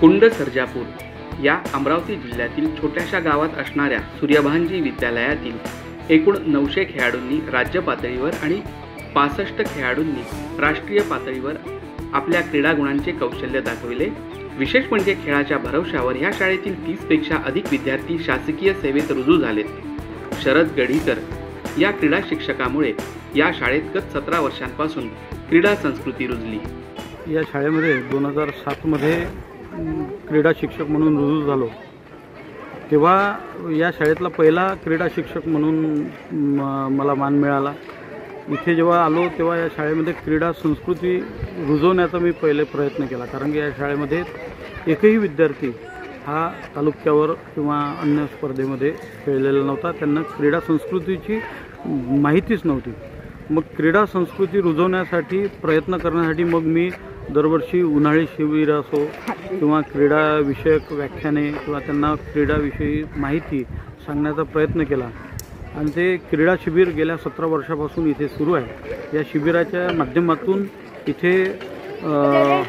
कुंड सर्जापूर या अमरावती जिल्ह्यातील छोट्याशा गावात असणाऱ्या सूर्यभानजी विद्यालयातील एकूण 900 खेळाडूंनी राज्य पातळीवर आणि 65 खेळाडूंनी राष्ट्रीय पातळीवर आपल्या क्रीडा गुणांचे कौशल्य दाखविले। विशेष म्हणजे खेळाच्या भरवशावर ह्या शाळेतील 30 पेक्षा अधिक विद्यार्थी शासकीय सेवेत रुजू झालेत। शरद गढीकर या क्रीडा शिक्षकामुळे या शाळेत गत 17 वर्षांपासून क्रीडा संस्कृती रुजली। या शाळेमध्ये 2007 मध्ये क्रीडा शिक्षक म्हणून रुजू झालो। तेव्हा या शाळेतला पहिला क्रीडा शिक्षक म्हणून मला मान मिळाला। इथे जेव्हा आलो तेव्हा या शाळेमध्ये क्रीडा संस्कृती रुजवण्याचा मी पहिले प्रयत्न केला, कारण की या शाळेमध्ये एकही विद्यार्थी हा तालुक्यावर किंवा अन्य स्पर्धेमध्ये खेळलेला नव्हता। त्यांना क्रीडा संस्कृतीची माहितीच नव्हती। मग क्रीडा संस्कृती रुजवण्यासाठी प्रयत्न करण्यासाठी मग मी दरवर्षी उन्हाळी शिबिर असो किंवा क्रीडाविषयक व्याख्याने किंवा त्यांना क्रीडाविषयी माहिती सांगण्याचा प्रयत्न केला आणि ते क्रीडा शिबिर गेल्या 17 वर्षापासून इथे सुरू आहे। या शिबिराच्या माध्यमातून इथे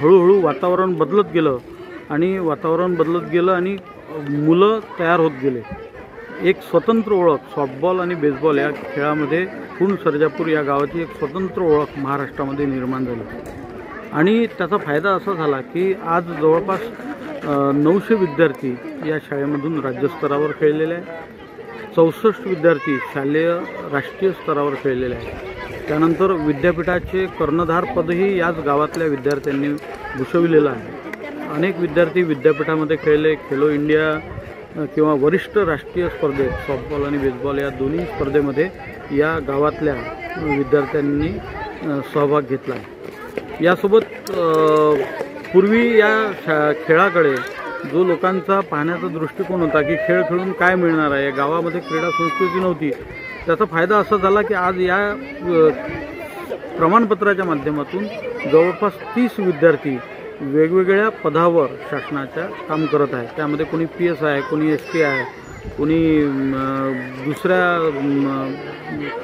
हळूहळू वातावरण बदलत गेलं आणि मुलं तयार होत गेले। एक स्वतंत्र ओळख सॉफ्टबॉल आणि बेसबॉल या खेळामध्ये कुंड सर्जापूर या गावाची एक स्वतंत्र ओळख महाराष्ट्रामध्ये निर्माण झाली आणि त्याचा फायदा असा झाला की आज जवळपास 900 विद्यार्थी या शाळेमधून राज्यस्तरावर खेळलेले आहेत। 64 विद्यार्थी शालेय राष्ट्रीय स्तरावर खेळलेले आहेत। त्यानंतर विद्यापीठाचे कर्णधार पदही याच गावातल्या विद्यार्थ्यांनी भूषविलेलं आहे। अनेक विद्यार्थी विद्यापीठामध्ये खेळले। खेलो इंडिया किंवा वरिष्ठ राष्ट्रीय स्पर्धेत सॉफ्टबॉल आणि बेसबॉल या दोन्ही स्पर्धेमध्ये या गावातल्या विद्यार्थ्यांनी सहभाग घेतला आहे। यासोबत पूर्वी या खेळाकडे जो लोकांचा पाहण्याचा दृष्टिकोन होता की खेळ खेळून काय मिळणार आहे, गावामध्ये क्रीडा संस्कृती नव्हती, त्याचा फायदा असा झाला की आज या प्रमाणपत्राच्या माध्यमातून जवळपास 30 विद्यार्थी वेगवेगळ्या पदावर शासनाच्या काम करत आहेत। त्यामध्ये कोणी PS आहे, कोणी ST आहे, कोणी दुसऱ्या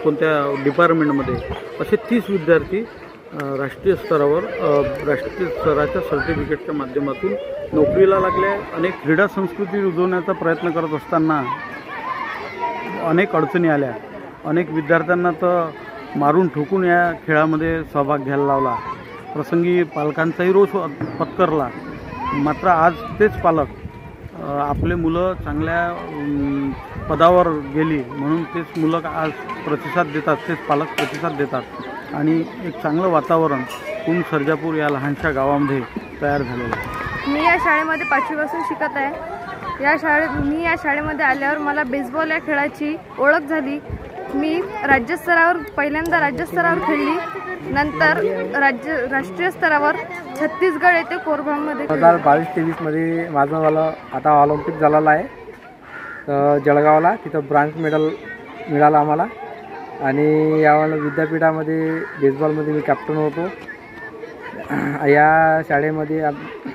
कोणत्या डिपार्टमेंटमध्ये, असे 30 विद्यार्थी राष्ट्रीय स्तराच्या सर्टिफिकेटच्या माध्यमातून नोकरीला लागले। अनेक क्रीडा संस्कृती रुजवण्याचा प्रयत्न करत असताना अनेक अडचणी आल्या। अनेक विद्यार्थ्यांना तर मारून ठोकून या खेळामध्ये सहभाग घ्यायला लावला। प्रसंगी पालकांचाही रोष पत्करला। मात्र आज तेच पालक आपले मुलं चांगल्या पदावर गेली म्हणून तेच मुलं आज प्रतिसाद देतात, तेच पालक प्रतिसाद देतात आणि एक चांगलं वातावरण कुंड सर्जापूर या लहानशा गावामध्ये तयार झालेलं आहे। मी या शाळेमध्ये 5वी पासून शिकत आहे। मी या शाळेमध्ये आल्यावर मला बेसबॉल या खेळाची ओळख झाली। मी पहिल्यांदा राज्यस्तरावर खेळली, नंतर राष्ट्रीय स्तरावर छत्तीसगड येथे कोरबामध्ये 2022-23 मध्ये माझं झालं। आता ऑलिम्पिक झालेलं आहे तर जळगावला, तिथं ब्रॉन्झ मेडल मिळालं आम्हाला आणि यावेळेला विद्यापीठामध्ये बेसबॉलमध्ये मी कॅप्टन होतो। या शाळेमध्ये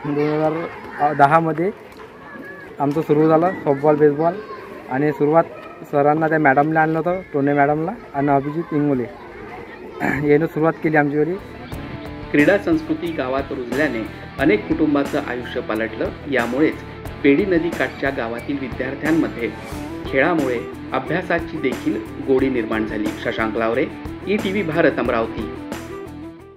2010 मध्ये आमचं सुरू झालं सॉफ्टबॉल बेसबॉल आणि सुरुवात सरांना त्या मॅडमला आणलं होतं, टोने मॅडमला आणि अभिजित इंगोले यानं सुरुवात केली आमच्यावरी। क्रीडा संस्कृती गावात रुजल्याने अनेक कुटुंबाचं आयुष्य पालटलं। यामुळेच पेडी नदी काठच्या गावातील विद्यार्थ्यांमध्ये खेळामुळे अभ्यासाची देखील गोडी निर्माण झाली। शशांक लावरे, ETV भारत, अमरावती।